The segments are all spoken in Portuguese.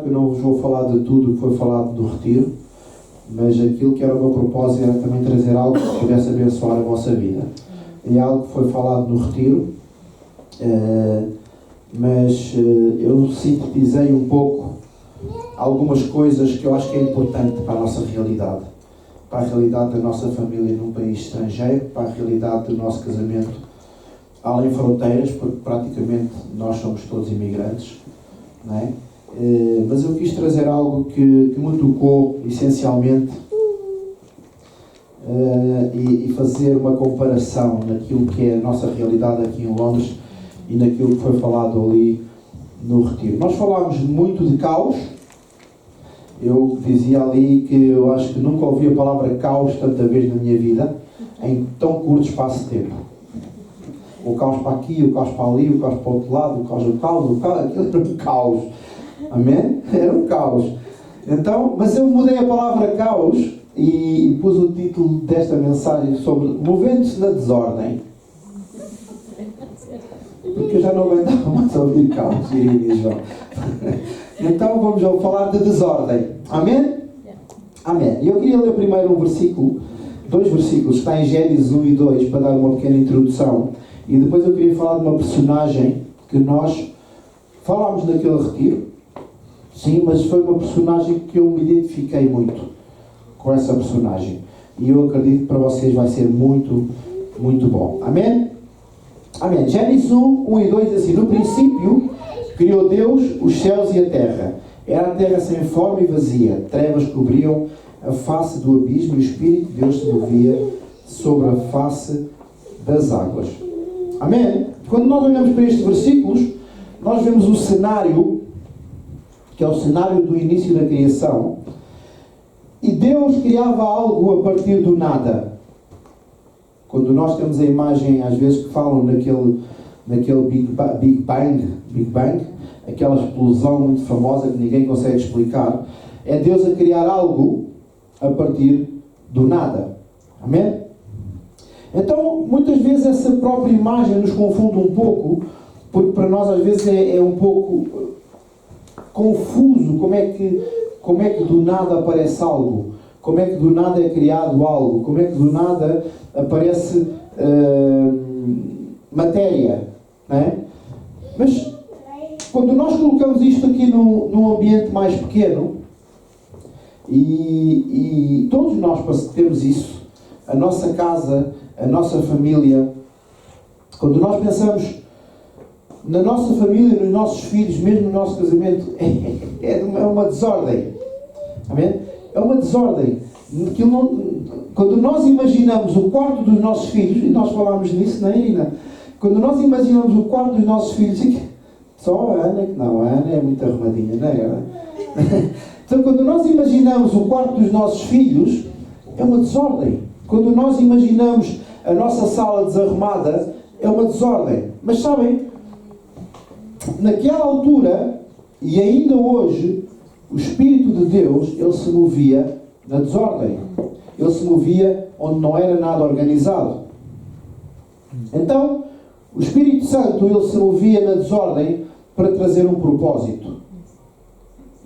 que eu não vos vou falar de tudo o que foi falado do retiro, mas aquilo que era o meu propósito era também trazer algo que pudesse abençoar a vossa vida. E algo que foi falado no retiro, mas eu sintetizei um pouco algumas coisas que eu acho que é importante para a nossa realidade, para a realidade da nossa família num país estrangeiro, para a realidade do nosso casamento além fronteiras, porque praticamente nós somos todos imigrantes, não é? Mas eu quis trazer algo que me tocou essencialmente, e fazer uma comparação naquilo que é a nossa realidade aqui em Londres e naquilo que foi falado ali no retiro. Nós falámos muito de caos. Eu dizia ali que eu acho que nunca ouvi a palavra caos tanta vez na minha vida em tão curto espaço de tempo. O caos para aqui, o caos para ali, o caos para o outro lado, o caos, aquilo era um caos. Amém? Era um caos. Então, mas eu mudei a palavra caos e pus o título desta mensagem sobre movendo-se na desordem. Porque eu já não aguentava mais ouvir caos, Irene e João. Então vamos falar de desordem. Amém? Amém. E eu queria ler primeiro um versículo, dois versículos, que está em Gênesis 1 e 2, para dar uma pequena introdução. E depois eu queria falar de uma personagem que nós falámos naquele retiro. Sim, mas foi uma personagem que eu me identifiquei muito com essa personagem. E eu acredito que para vocês vai ser muito, muito bom. Amém? Amém. Gênesis 1 e 2 diz assim: no princípio criou Deus os céus e a terra. Era a terra sem forma e vazia. Trevas cobriam a face do abismo e o Espírito de Deus se movia sobre a face das águas. Amém? Quando nós olhamos para estes versículos, nós vemos o cenário, que é o cenário do início da criação. E Deus criava algo a partir do nada. Quando nós temos a imagem, às vezes, que falam naquele Big Bang, aquela explosão muito famosa que ninguém consegue explicar, é Deus a criar algo a partir do nada. Amém? Então, muitas vezes essa própria imagem nos confunde um pouco, porque para nós às vezes é um pouco confuso como é que do nada aparece algo, como é que do nada é criado algo, como é que do nada aparece matéria, não é? Mas quando nós colocamos isto aqui num ambiente mais pequeno, e todos nós temos isso, a nossa casa, a nossa família, quando nós pensamos na nossa família, nos nossos filhos, mesmo no nosso casamento, é uma desordem. Amém? É uma desordem. Quando nós imaginamos o quarto dos nossos filhos, e nós falámos nisso, não é, Irina? Quando nós imaginamos o quarto dos nossos filhos, só a Ana, que não, a Ana é muito arrumadinha, não é? Então, quando nós imaginamos o quarto dos nossos filhos, é uma desordem. Quando nós imaginamos a nossa sala desarrumada, é uma desordem. Mas sabem, naquela altura, e ainda hoje, o Espírito de Deus, ele se movia na desordem. Ele se movia onde não era nada organizado. Então, o Espírito Santo, ele se movia na desordem para trazer um propósito.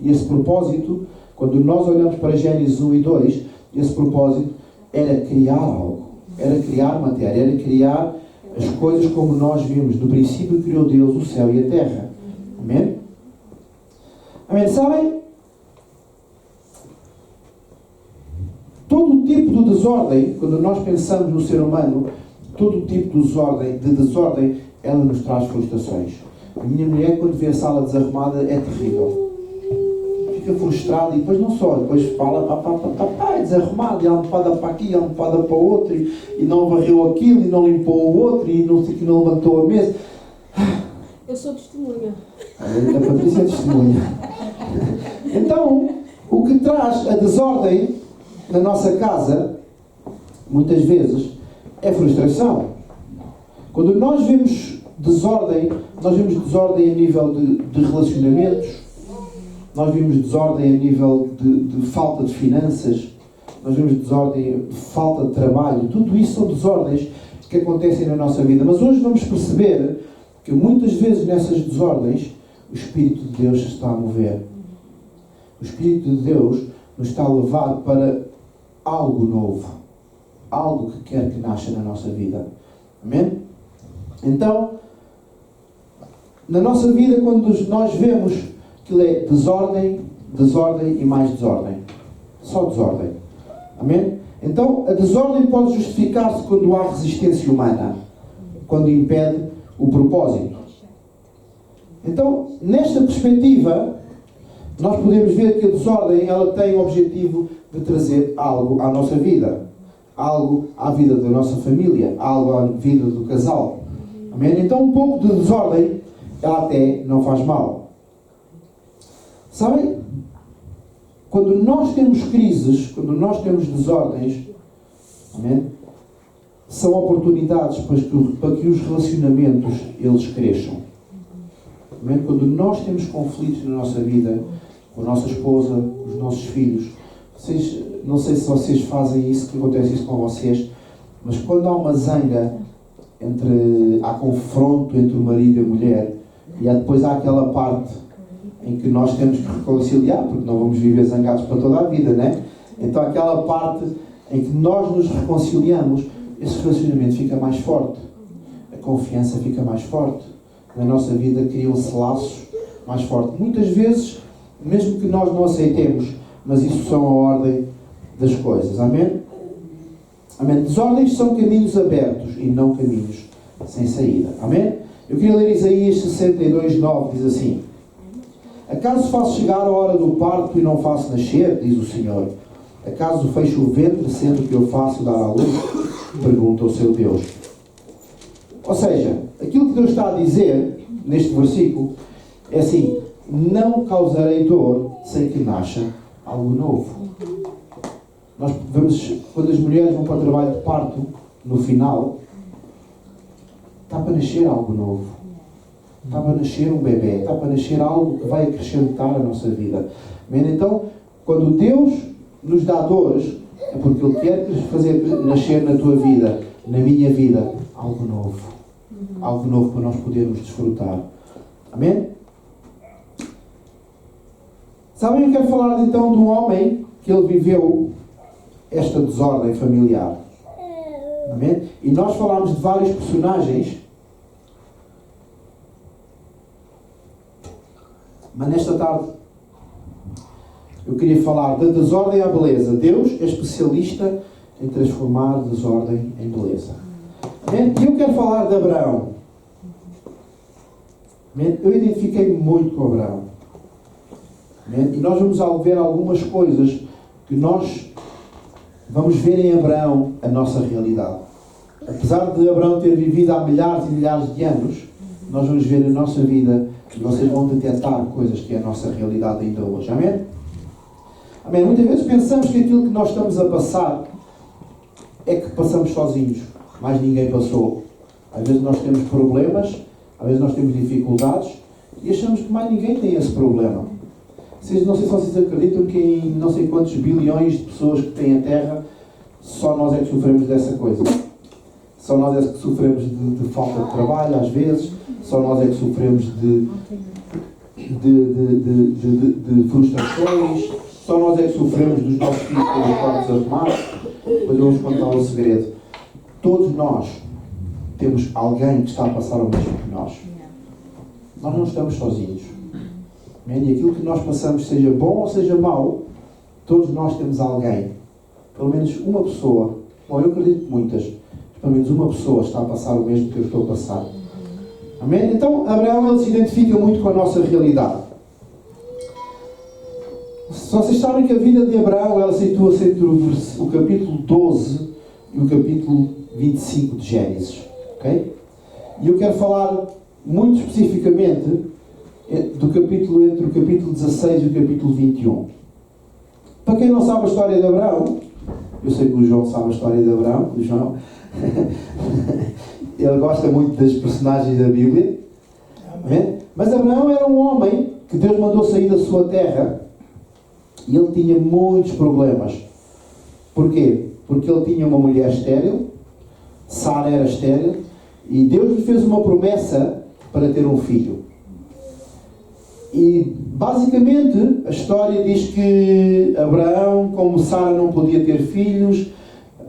E esse propósito, quando nós olhamos para Gênesis 1 e 2, esse propósito era criar algo. Era criar matéria, era criar as coisas como nós vimos. No princípio criou Deus o céu e a terra. Amém? Amém? Sabem? Todo tipo de desordem, quando nós pensamos no ser humano, todo tipo de desordem, ela nos traz frustrações. A minha mulher, quando vê a sala desarrumada, é terrível. Fica frustrada e depois não só, depois fala, é desarrumado, e a almofada para aqui, a almofada para o outro, e não varreu aquilo, e não limpou o outro, e não sei que não levantou a mesa. Eu sou testemunha. A Patrícia é testemunha. Então, o que traz a desordem na nossa casa, muitas vezes, é frustração. Quando nós vemos desordem, nós vemos desordem a nível de relacionamentos, nós vemos desordem a nível de falta de finanças, nós vemos desordem de falta de trabalho. Tudo isso são desordens que acontecem na nossa vida. Mas hoje vamos perceber que muitas vezes nessas desordens o Espírito de Deus se está a mover. O Espírito de Deus nos está a levar para algo novo. Algo que quer que nasça na nossa vida. Amém? Então, na nossa vida, quando nós vemos que é desordem, desordem e mais desordem. Só desordem. Amém? Então, a desordem pode justificar-se quando há resistência humana. Quando impede o propósito. Então, nesta perspectiva, nós podemos ver que a desordem ela tem o objetivo de trazer algo à nossa vida. Algo à vida da nossa família. Algo à vida do casal. Amém? Então, um pouco de desordem, ela até não faz mal. Sabem? Quando nós temos crises, quando nós temos desordens, amém? São oportunidades para que os relacionamentos eles cresçam. Amém? Quando nós temos conflitos na nossa vida, com a nossa esposa, os nossos filhos, não sei se vocês fazem isso, que acontece isso com vocês, mas quando há uma zanga, há confronto entre o marido e a mulher, e depois há aquela parte em que nós temos que reconciliar, porque não vamos viver zangados para toda a vida, né? Então aquela parte em que nós nos reconciliamos, esse relacionamento fica mais forte, a confiança fica mais forte, na nossa vida criam-se laços mais fortes. Muitas vezes, mesmo que nós não aceitemos, mas isso são a ordem das coisas, amém? Amém? Desordens são caminhos abertos e não caminhos sem saída, amém? Eu queria ler Isaías 62:9, diz assim: acaso faço chegar a hora do parto e não faço nascer, diz o Senhor? Acaso fecho o ventre, sendo que eu faço dar à luz? Pergunta o seu Deus. Ou seja, aquilo que Deus está a dizer, neste versículo, é assim: não causarei dor sem que nasça algo novo. Nós vemos, quando as mulheres vão para o trabalho de parto, no final, está para nascer algo novo. Está para nascer um bebê. Está para nascer algo que vai acrescentar a nossa vida. Então, quando Deus nos dá dores, é porque Ele quer fazer nascer na tua vida, na minha vida, algo novo. Algo novo para nós podermos desfrutar. Amém? Sabem, eu quero falar então de um homem que ele viveu esta desordem familiar. Amém? E nós falámos de vários personagens, mas nesta tarde eu queria falar da desordem à beleza. Deus é especialista em transformar desordem em beleza. Amém? E eu quero falar de Abraão. Amém? Eu identifiquei-me muito com Abraão. Amém? E nós vamos ver algumas coisas que nós vamos ver em Abraão a nossa realidade. Apesar de Abraão ter vivido há milhares e milhares de anos, nós vamos ver a nossa vida e vocês vão detectar coisas que é a nossa realidade ainda hoje. Amém? Amém? Muitas vezes pensamos que aquilo que nós estamos a passar é que passamos sozinhos. Mais ninguém passou. Às vezes nós temos problemas, às vezes nós temos dificuldades e achamos que mais ninguém tem esse problema. Não sei se vocês acreditam que em não sei quantos bilhões de pessoas que têm a Terra, só nós é que sofremos dessa coisa. Só nós é que sofremos de falta de trabalho, às vezes. Só nós é que sofremos de frustrações. Só nós é que sofremos dos nossos filhos com os quartos arrumados. Depois eu vou contar um segredo. Todos nós temos alguém que está a passar o mesmo que nós. Nós não estamos sozinhos. E aquilo que nós passamos, seja bom ou seja mau, todos nós temos alguém. Pelo menos uma pessoa. Bom, eu acredito que muitas. Mas pelo menos uma pessoa está a passar o mesmo que eu estou a passar. Amém? Então, Abraão, ele se identifica muito com a nossa realidade. Se vocês sabem que a vida de Abraão, ela situa-se entre o capítulo 12 e o capítulo 25 de Gênesis. Ok? E eu quero falar muito especificamente entre o capítulo 16 e o capítulo 21. Para quem não sabe a história de Abraão, eu sei que o João sabe a história de Abraão, o João, ele gosta muito das personagens da Bíblia. Amém? Mas Abraão era um homem que Deus mandou sair da sua terra e ele tinha muitos problemas. Porquê? Porque ele tinha uma mulher estéril, Sara era estéril, e Deus lhe fez uma promessa para ter um filho. E basicamente a história diz que Abraão, como Sara não podia ter filhos,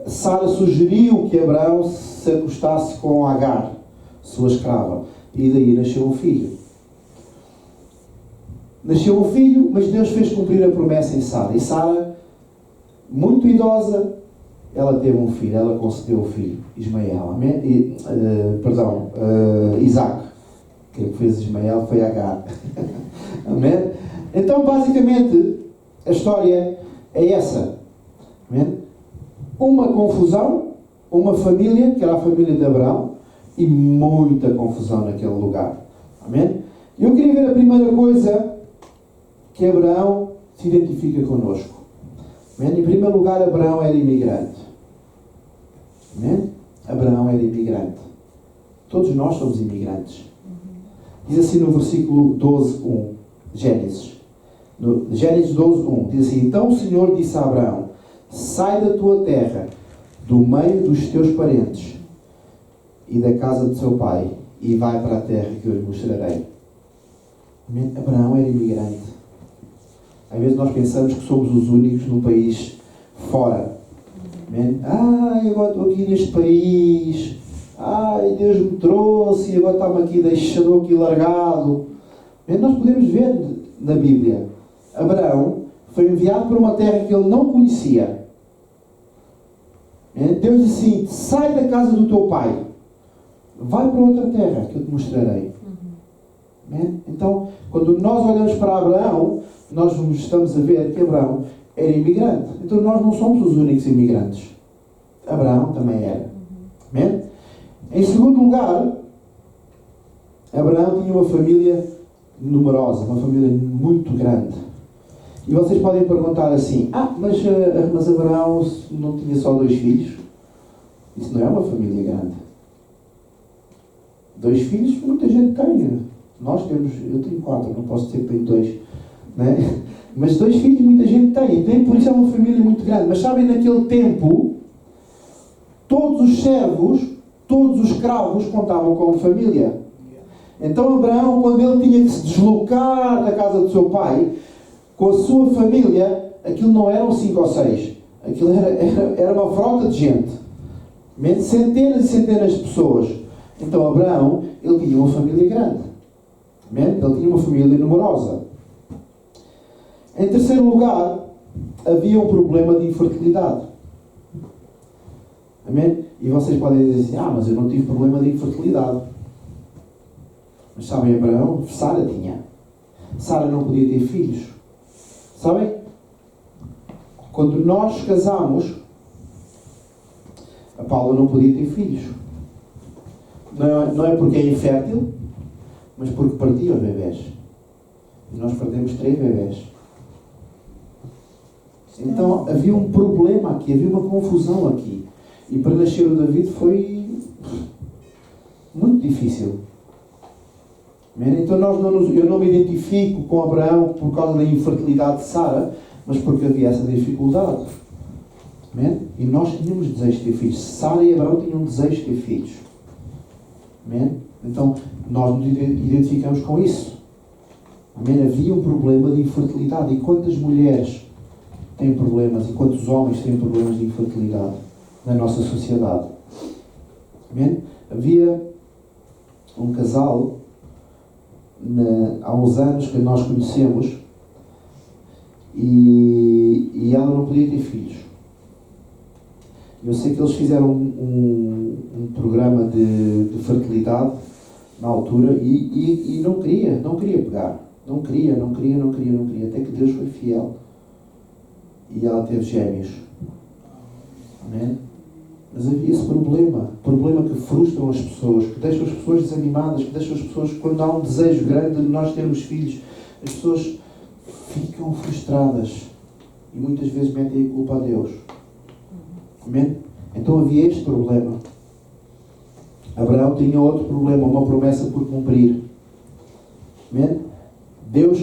Sara sugeriu que Abraão se acostasse com Agar, sua escrava, e daí nasceu um filho. Nasceu um filho, mas Deus fez cumprir a promessa em Sara. E Sara, muito idosa, ela teve um filho, ela concedeu o filho, Ismael. Amém? Isaac. Quem fez Ismael foi Agar. Amém? Então, basicamente, a história é essa. Amém? Uma confusão, uma família, que era a família de Abraão, e muita confusão naquele lugar. Amém? Eu queria ver a primeira coisa que Abraão se identifica connosco. Amém? Em primeiro lugar, Abraão era imigrante. Amém? Abraão era imigrante. Todos nós somos imigrantes. Diz assim no versículo 12:1, Gênesis. No Gênesis 12:1, diz assim: Então o Senhor disse a Abraão: Sai da tua terra, do meio dos teus parentes e da casa de seu pai, e vai para a terra que eu lhe mostrarei. Amém? Abraão era imigrante. Às vezes nós pensamos que somos os únicos num país fora. Amém? Ai, agora estou aqui neste país. Ai, Deus me trouxe e agora está-me aqui, deixou aqui largado. Amém? Nós podemos ver na Bíblia. Abraão foi enviado para uma terra que ele não conhecia. Amém? Deus disse assim: sai da casa do teu pai. Vai para outra terra que eu te mostrarei. Amém? Então, quando nós olhamos para Abraão, nós estamos a ver que Abraão era imigrante. Então nós não somos os únicos imigrantes. Abraão também era. Amém? Em segundo lugar, Abraão tinha uma família numerosa, uma família muito grande. E vocês podem perguntar assim: mas Abraão não tinha só 2 filhos? Isso não é uma família grande. 2 filhos, muita gente tem. Eu tenho 4, não posso dizer que tenho 2. Né? Mas 2 filhos muita gente tem, por isso é uma família muito grande. Mas sabem, naquele tempo, todos os servos, todos os escravos contavam como família. Então Abraão, quando ele tinha que se deslocar da casa do seu pai, com a sua família, aquilo não eram 5 ou 6. Aquilo era uma frota de gente. Centenas e centenas de pessoas. Então Abraão, ele tinha uma família grande. Ele tinha uma família numerosa. Em terceiro lugar, havia um problema de infertilidade. Amém? E vocês podem dizer assim: mas eu não tive problema de infertilidade. Mas sabem, Abraão, Sara tinha. Sara não podia ter filhos. Sabem? Quando nós casamos, a Paula não podia ter filhos. Não é porque é infértil, mas porque perdia os bebés. E nós perdemos 3 bebés. Então havia um problema aqui, havia uma confusão aqui. E para nascer o David foi muito difícil. Então eu não me identifico com Abraão por causa da infertilidade de Sara, mas porque havia essa dificuldade. E nós tínhamos desejo de ter filhos. Sara e Abraão tinham desejo de ter filhos. Então nós nos identificamos com isso. Havia um problema de infertilidade. E quantas mulheres têm problemas e quantos homens têm problemas de infertilidade na nossa sociedade? Havia um casal há uns anos que nós conhecemos e ela não podia ter filhos. Eu sei que eles fizeram um programa de fertilidade na altura e não queria pegar. Não queria. Até que Deus foi fiel. E ela teve gêmeos. Amém? Mas havia esse problema que frustram as pessoas, que deixam as pessoas desanimadas, que deixam as pessoas, quando há um desejo grande de nós termos filhos, as pessoas ficam frustradas e muitas vezes metem a culpa a Deus. Amém? Então havia este problema. Abraão tinha outro problema, uma promessa por cumprir. Amém? Deus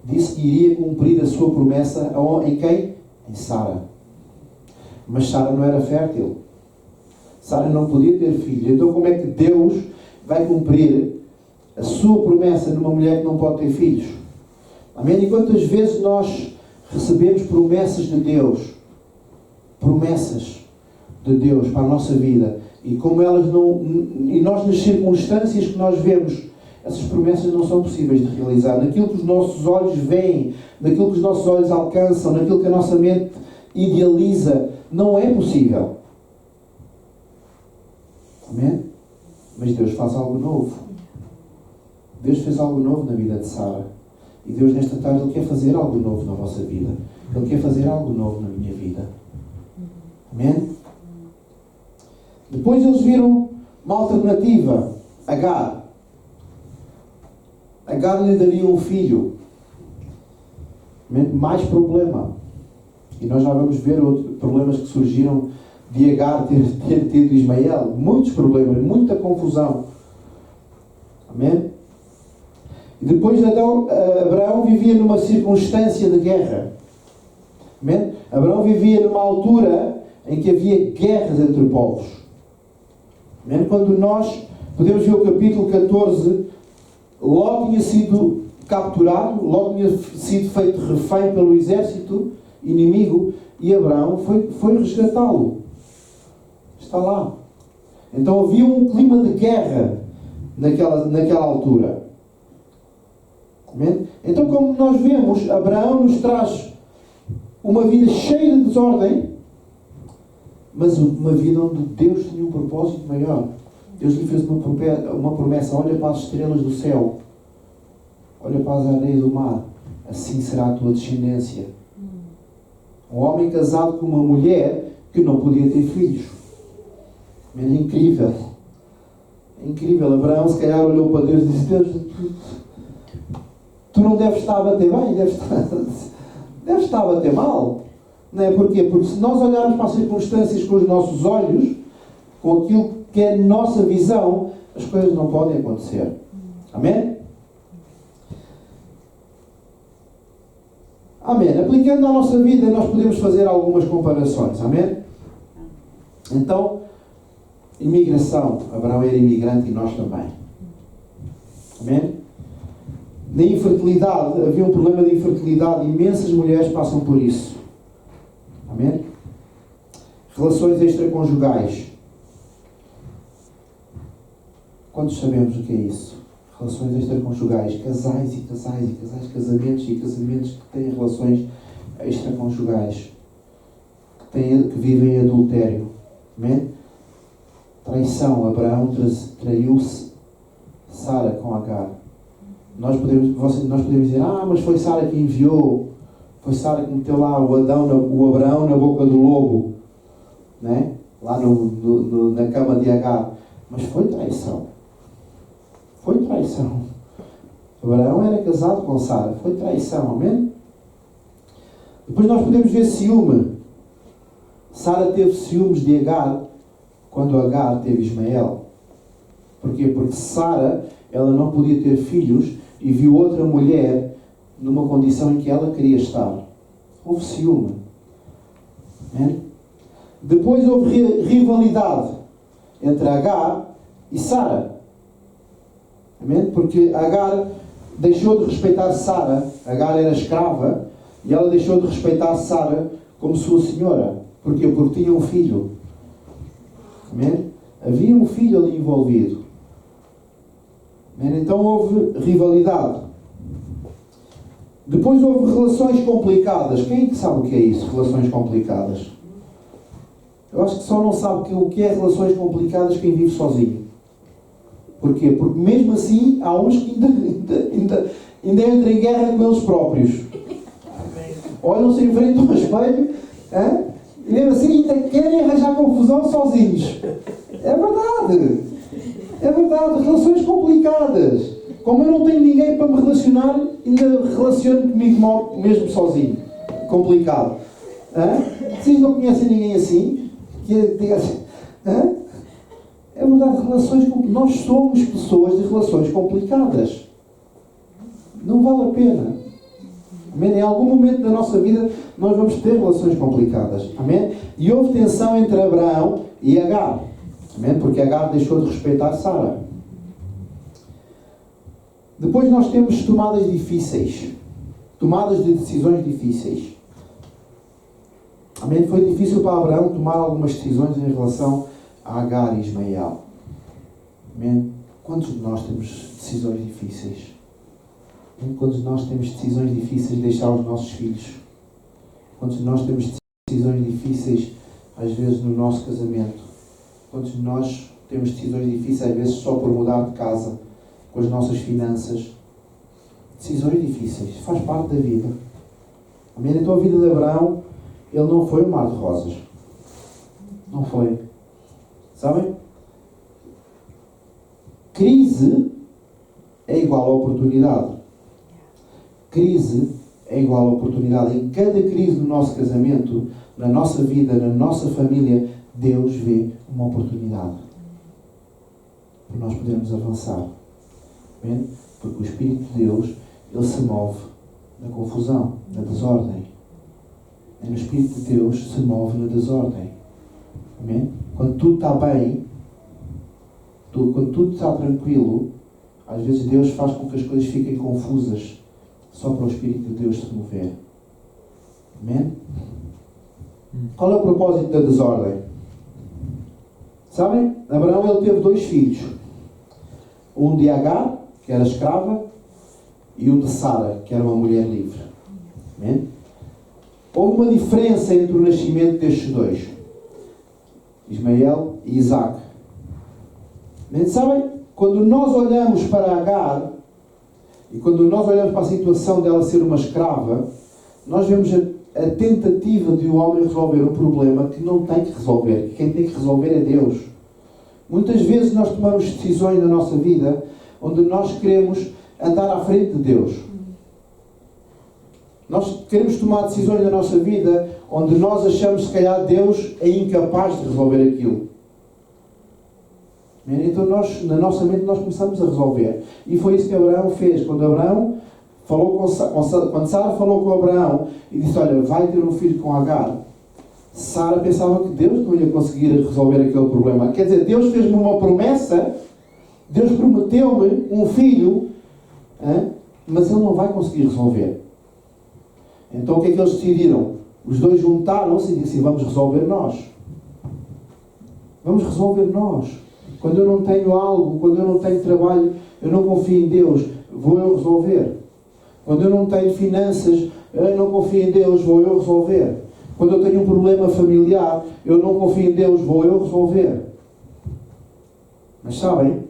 disse que iria cumprir a sua promessa em quem? Em Sara. Mas Sara não era fértil. Sara não podia ter filhos. Então como é que Deus vai cumprir a sua promessa numa mulher que não pode ter filhos. Amém? E quantas vezes nós recebemos promessas de Deus para a nossa vida, e como elas não, e nós nas circunstâncias que nós vemos, essas promessas não são possíveis de realizar, naquilo que os nossos olhos veem, naquilo que os nossos olhos alcançam, naquilo que a nossa mente idealiza, não é possível. Amém? Mas Deus faz algo novo. Deus fez algo novo na vida de Sara. E Deus nesta tarde Ele quer fazer algo novo na vossa vida. Ele quer fazer algo novo na minha vida. Amém? Depois eles viram uma alternativa. Agar. Agar lhe daria um filho. Amém? Mais problema. E nós já vamos ver outros problemas que surgiram de Agar ter tido Ismael. Muitos problemas, muita confusão. Amém? E depois Abraão vivia numa circunstância de guerra. Amém? Abraão vivia numa altura em que havia guerras entre povos. Amém? Quando nós podemos ver o capítulo 14, Ló tinha sido capturado, Ló tinha sido feito refém pelo exército inimigo e Abraão foi resgatá-lo. Está lá. Então havia um clima de guerra naquela altura. Amém? Então, como nós vemos, Abraão nos traz uma vida cheia de desordem, mas uma vida onde Deus tinha um propósito maior. Deus lhe fez uma promessa: olha para as estrelas do céu, olha para as areias do mar, assim será a tua descendência. Um homem casado com uma mulher que não podia ter filhos. É incrível. É incrível. Abraão se calhar olhou para Deus e disse: Deus, tu não deves estar a bater bem, deves estar a bater mal. Não é? Porquê? Porque se nós olharmos para as circunstâncias com os nossos olhos, com aquilo que é a nossa visão, as coisas não podem acontecer. Amém? Amém. Aplicando à nossa vida, nós podemos fazer algumas comparações. Amém? Então, imigração. Abraão era imigrante e nós também. Amém? Na infertilidade, havia um problema de infertilidade. Imensas mulheres passam por isso. Amém? Relações extraconjugais. Quantos sabemos o que é isso? Relações extraconjugais. Casais e casais e casais. Casamentos e casamentos que têm relações extraconjugais. Que vivem em adultério. Amém? Traição. Abraão traiu-se Sara com Agar. Nós podemos dizer: mas foi Sara que enviou, foi Sara que meteu lá o Abraão na boca do lobo, né? Lá na cama de Agar. Mas foi traição. Foi traição. Abraão era casado com Sara. Foi traição, amém? Depois nós podemos ver ciúme. Sara teve ciúmes de Agar quando Agar teve Ismael. Porquê? Porque Sara, ela não podia ter filhos e viu outra mulher numa condição em que ela queria estar. Houve ciúme. Amém? Depois houve rivalidade entre Agar e Sara. Amém? Porque Agar deixou de respeitar Sara. Agar era escrava e ela deixou de respeitar Sara como sua senhora. Porquê? Porque tinha um filho. Amém? Havia um filho ali envolvido. Então houve rivalidade. Depois houve relações complicadas. Quem é que sabe o que é isso? Relações complicadas. Eu acho que só não sabe o que é relações complicadas quem vive sozinho. Porquê? Porque mesmo assim há uns que ainda entram em guerra com eles próprios. Olham-se em frente ao espelho, e mesmo assim ainda querem arranjar confusão sozinhos. É verdade. É verdade, relações complicadas. Como eu não tenho ninguém para me relacionar, ainda relaciono comigo mesmo sozinho. Complicado. Vocês não conhecem ninguém assim? Que diga assim, é verdade, nós somos pessoas de relações complicadas. Não vale a pena. Amém? Em algum momento da nossa vida nós vamos ter relações complicadas. Amém? E houve tensão entre Abraão e Agar. Amém? Porque Agar deixou de respeitar Sara. Depois nós temos tomadas difíceis. Tomadas de decisões difíceis. Amém? Foi difícil para Abraão tomar algumas decisões em relação a Agar e Ismael. Amém? Quantos de nós temos decisões difíceis? Quantos de nós temos decisões difíceis de deixar os nossos filhos? Quantos de nós temos decisões difíceis, às vezes, no nosso casamento? Quantos de nós temos decisões difíceis, às vezes, só por mudar de casa, com as nossas finanças? Decisões difíceis. Faz parte da vida. Amém? Então a vida de Abraão, ele não foi um mar de rosas. Não foi. Sabem? Crise é igual a oportunidade. Crise é igual a oportunidade. Em cada crise no nosso casamento, na nossa vida, na nossa família, Deus vê uma oportunidade para nós podermos avançar. Amém? Porque o Espírito de Deus, ele se move na confusão, na desordem. É no Espírito de Deus se move na desordem. Amém? Quando tudo está bem, quando tudo está tranquilo, às vezes Deus faz com que as coisas fiquem confusas, só para o Espírito de Deus se mover. Amém? Qual é o propósito da desordem? Sabem? Abraão, ele teve 2 filhos. Um de Agar, que era escrava, e um de Sara, que era uma mulher livre. Amém? Houve uma diferença entre o nascimento destes 2. Ismael e Isaac. Amém? Sabem? Quando nós olhamos para Agar, e quando nós olhamos para a situação dela ser uma escrava, nós vemos a tentativa de o homem resolver um problema que não tem que resolver. Quem tem que resolver é Deus. Muitas vezes nós tomamos decisões na nossa vida onde nós queremos andar à frente de Deus. Nós queremos tomar decisões na nossa vida onde nós achamos que, se calhar, Deus é incapaz de resolver aquilo. Então nós, na nossa mente, nós começamos a resolver. E foi isso que Abraão fez. Quando Abraão falou quando Sara falou com Abraão e disse, olha, vai ter um filho com Agar, Sara pensava que Deus não ia conseguir resolver aquele problema. Quer dizer, Deus fez-me uma promessa, Deus prometeu-me um filho, mas Ele não vai conseguir resolver. Então o que é que eles decidiram? Os 2 juntaram-se e disseram, vamos resolver nós. Vamos resolver nós. Quando eu não tenho algo, quando eu não tenho trabalho, eu não confio em Deus, vou eu resolver. Quando eu não tenho finanças, eu não confio em Deus, vou eu resolver. Quando eu tenho um problema familiar, eu não confio em Deus, vou eu resolver. Mas sabem?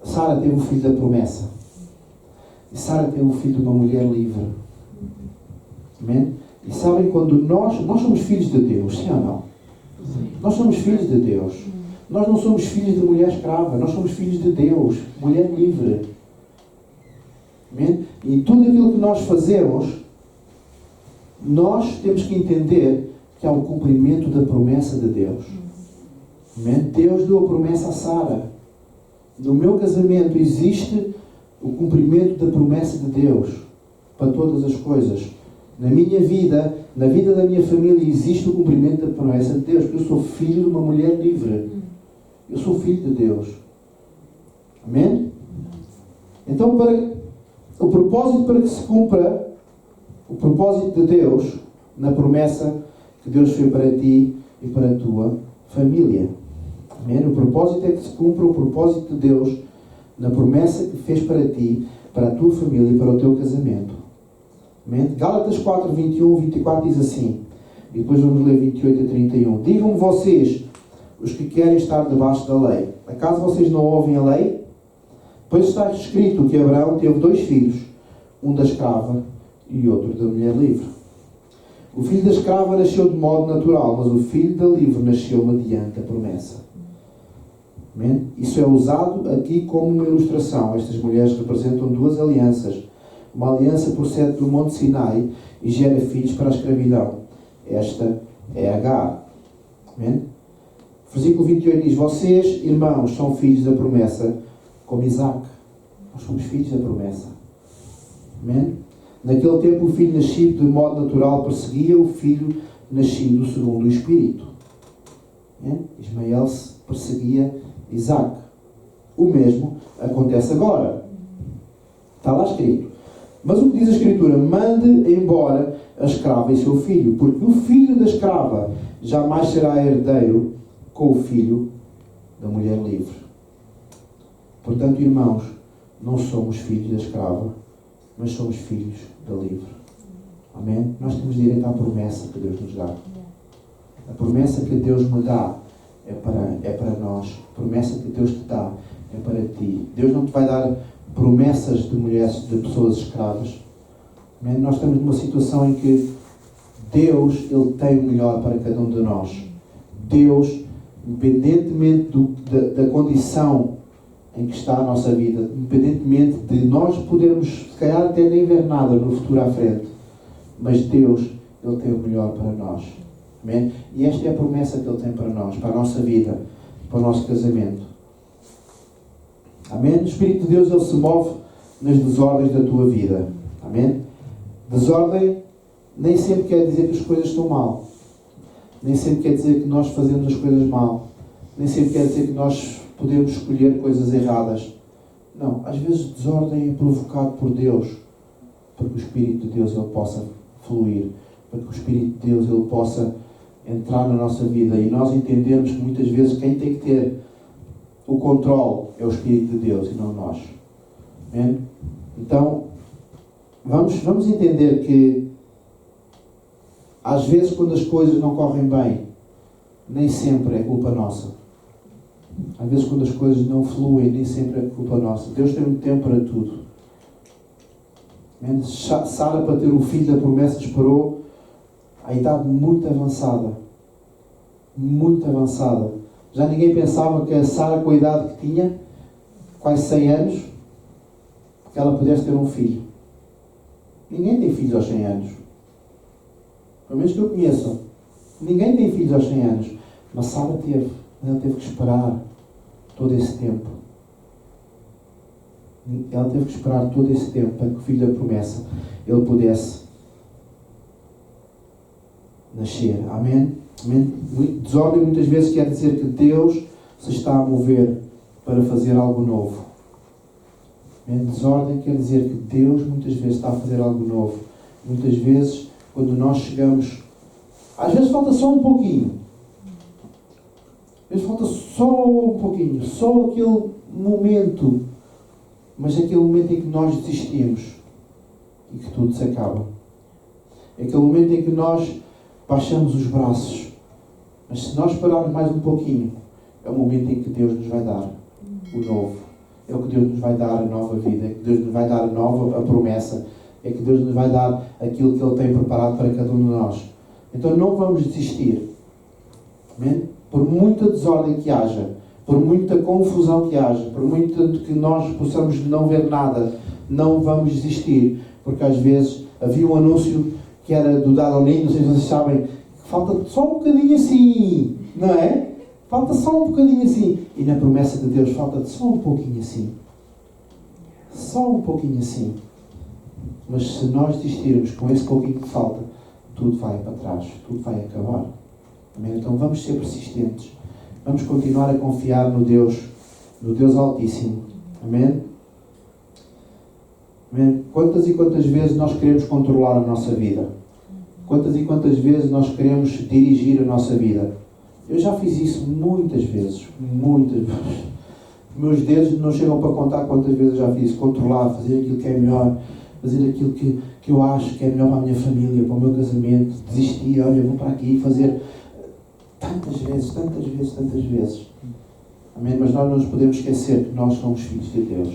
Sara teve o filho da promessa. E Sara teve o filho de uma mulher livre. Amém? E sabem, quando nós somos filhos de Deus, sim ou não? Sim. Nós somos filhos de Deus. Nós não somos filhos de mulher escrava, nós somos filhos de Deus, mulher livre. Amém? E tudo aquilo que nós fazemos, nós temos que entender que há o cumprimento da promessa de Deus. Amém? Deus deu a promessa a Sara. No meu casamento existe o cumprimento da promessa de Deus para todas as coisas. Na minha vida, na vida da minha família, existe o cumprimento da promessa de Deus, porque eu sou filho de uma mulher livre. Eu sou filho de Deus. Amém? Então, o propósito para que se cumpra o propósito de Deus na promessa que Deus fez para ti e para a tua família. Amém? O propósito é que se cumpra o propósito de Deus na promessa que fez para ti, para a tua família e para o teu casamento. Amém? Gálatas 4, 21, 24 diz assim, e depois vamos ler 28 a 31. Digam-me vocês, os que querem estar debaixo da lei, acaso vocês não ouvem a lei? Pois está escrito que Abraão teve 2 filhos, um da escrava e outro da mulher livre. O filho da escrava nasceu de modo natural, mas o filho da livre nasceu mediante a promessa. Amém? Isso é usado aqui como uma ilustração. Estas mulheres representam 2 alianças. Uma aliança procede do Monte Sinai e gera filhos para a escravidão. Esta é Agar. Amém? Versículo 28 diz, vocês, irmãos, são filhos da promessa, como Isaac. Nós somos filhos da promessa. Amém? Naquele tempo o filho nascido de modo natural perseguia o filho nascido segundo o Espírito. Amém? Ismael perseguia Isaac. O mesmo acontece agora. Está lá escrito. Mas o que diz a Escritura? Mande embora a escrava e seu filho, porque o filho da escrava jamais será herdeiro com o filho da mulher livre. Portanto, irmãos, não somos filhos da escrava, mas somos filhos da livre. Amém? Nós temos direito à promessa que Deus nos dá. A promessa que Deus me dá é para nós. A promessa que Deus te dá é para ti. Deus não te vai dar promessas de mulheres, de pessoas escravas. Amém? Nós estamos numa situação em que Deus, Ele tem o melhor para cada um de nós. Deus, independentemente da condição em que está a nossa vida, independentemente de nós podermos, se calhar, até nem ver nada no futuro à frente, mas Deus, Ele tem o melhor para nós. Amém? E esta é a promessa que Ele tem para nós, para a nossa vida, para o nosso casamento. Amém? O Espírito de Deus, Ele se move nas desordens da tua vida. Amém? Desordem nem sempre quer dizer que as coisas estão mal. Nem sempre quer dizer que nós fazemos as coisas mal. Nem sempre quer dizer que nós podemos escolher coisas erradas. Não. Às vezes desordem é provocado por Deus, para que o Espírito de Deus Ele possa fluir, para que o Espírito de Deus Ele possa entrar na nossa vida e nós entendermos que muitas vezes quem tem que ter o controle é o Espírito de Deus e não nós. Amém? Então, vamos entender que às vezes quando as coisas não correm bem, nem sempre é culpa nossa. Às vezes quando as coisas não fluem, nem sempre é culpa nossa. Deus tem um tempo para tudo. Amém? Sara, para ter o filho da promessa, esperou a idade muito avançada. Muito avançada. Já ninguém pensava que a Sara, com a idade que tinha, quase 100 anos, que ela pudesse ter um filho. Ninguém tem filhos aos 100 anos. Pelo menos que eu conheça. Ninguém tem filhos aos 100 anos. Mas Sara teve. Ela teve que esperar todo esse tempo. Ela teve que esperar todo esse tempo para que o filho da promessa ele pudesse nascer. Amém? Amém? Desordem muitas vezes quer dizer que Deus se está a mover para fazer algo novo. Amém? Desordem quer dizer que Deus muitas vezes está a fazer algo novo. Muitas vezes, quando nós chegamos, às vezes falta só um pouquinho. Às vezes falta só um pouquinho, só aquele momento, mas aquele momento em que nós desistimos e que tudo se acaba. É aquele momento em que nós baixamos os braços. Mas se nós pararmos mais um pouquinho, é o momento em que Deus nos vai dar o novo. É o que Deus nos vai dar a nova vida. É que Deus nos vai dar a promessa. É que Deus nos vai dar aquilo que Ele tem preparado para cada um de nós. Então não vamos desistir. Amém? Por muita desordem que haja, por muita confusão que haja, por muito que nós possamos não ver nada, não vamos desistir. Porque às vezes havia um anúncio que era do Dado ao Ninho, não sei se vocês sabem, que falta só um bocadinho assim, não é? Falta só um bocadinho assim. E na promessa de Deus falta só um pouquinho assim. Só um pouquinho assim. Mas se nós desistirmos com esse pouquinho que falta, tudo vai para trás, tudo vai acabar. Amém? Então vamos ser persistentes. Vamos continuar a confiar no Deus Altíssimo. Amém? Amém? Quantas e quantas vezes nós queremos controlar a nossa vida? Quantas e quantas vezes nós queremos dirigir a nossa vida? Eu já fiz isso muitas vezes. Muitas vezes. Meus dedos não chegam para contar quantas vezes eu já fiz isso. Controlar, fazer aquilo que é melhor. Fazer aquilo que eu acho que é melhor para a minha família, para o meu casamento. Desistir, olha, vou para aqui fazer... Tantas vezes. Amém? Mas nós não nos podemos esquecer que nós somos filhos de Deus.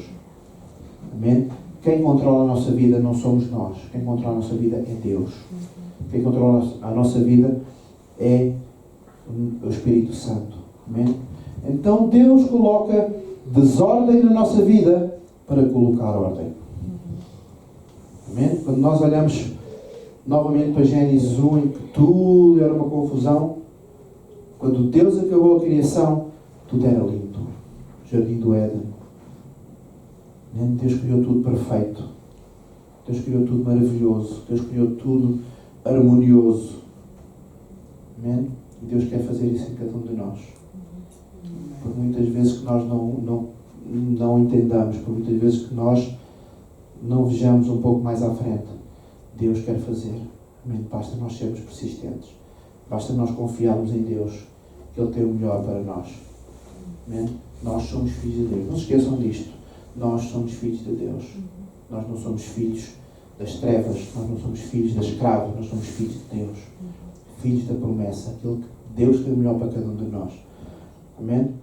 Amém? Quem controla a nossa vida não somos nós. Quem controla a nossa vida é Deus. Quem controla a nossa vida é o Espírito Santo. Amém? Então Deus coloca desordem na nossa vida para colocar ordem. Amém? Quando nós olhamos novamente para Gênesis 1, em que tudo era uma confusão, quando Deus acabou a criação, tudo era lindo. O jardim do Éden. Deus criou tudo perfeito. Deus criou tudo maravilhoso. Deus criou tudo harmonioso. Amém? E Deus quer fazer isso em cada um de nós. Por muitas vezes que nós não entendamos, por muitas vezes que nós não vejamos um pouco mais à frente. Deus quer fazer. Amém? Basta nós sermos persistentes. Basta nós confiarmos em Deus, que Ele tem o melhor para nós. Amém? Nós somos filhos de Deus. Não se esqueçam disto. Nós somos filhos de Deus. Nós não somos filhos das trevas. Nós não somos filhos da escrava. Nós somos filhos de Deus. Filhos da promessa. Aquilo que Deus tem o melhor para cada um de nós. Amém?